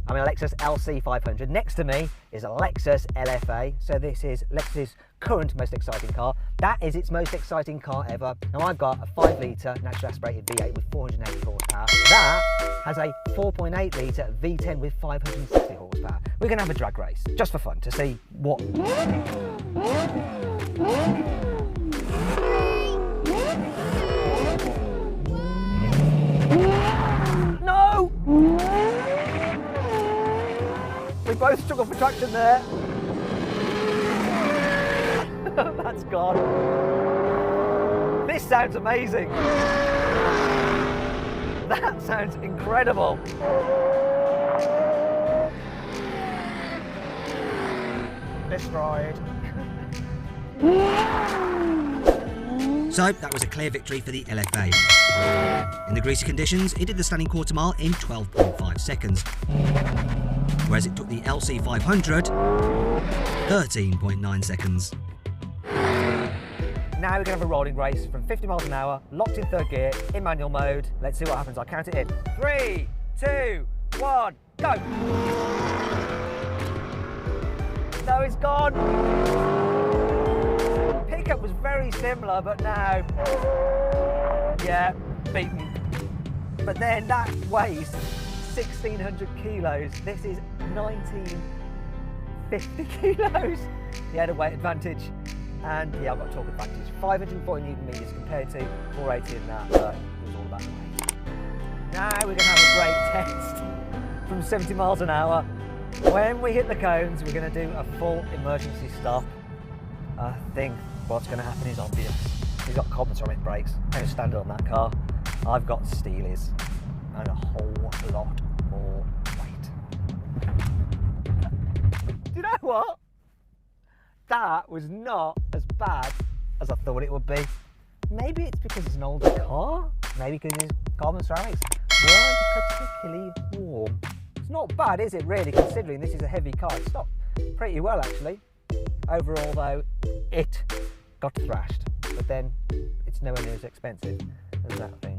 I'm in a Lexus LC500. Next to me is a Lexus LFA. So this is Lexus' current most exciting car. That is its most exciting car ever. Now I've got a 5 litre naturally aspirated V8 with 480 horsepower. That has a 4.8 litre V10 with 560 horsepower. We're going to have a drag race, just for fun, to see what... No! We both struggled for traction there. That's gone. This sounds amazing. That sounds incredible. Destroyed. So that was a clear victory for the LFA. In the greasy conditions, it did the standing quarter mile in 12.5 seconds, whereas it took the LC500 13.9 seconds. Now we're going to have a rolling race from 50 miles an hour, locked in third gear, in manual mode. Let's see what happens. I'll count it in. 3, 2, 1, go! No, it's gone. Pickup was very similar, but now, yeah, beaten. But then that weighs 1,600 kilos. This is 1,950 kilos. He had a weight advantage, and yeah, I've got a torque advantage. 540 Newton meters compared to 480 in that, but it was all about the weight. Now we're going to have a brake test from 70 miles an hour. When we hit the cones, we're going to do a full emergency stop. I think what's going to happen is obvious. He's got carbon ceramic brakes, no standard on that car. I've got Steelies and a whole lot more weight. Do you know what? That was not as bad as I thought it would be. Maybe it's because it's an older car. Maybe because his carbon ceramics weren't particularly warm. It's not bad, is it, really, considering this is a heavy car? It stopped pretty well, actually. Overall, though, it got thrashed. But then, it's nowhere near as expensive as that thing.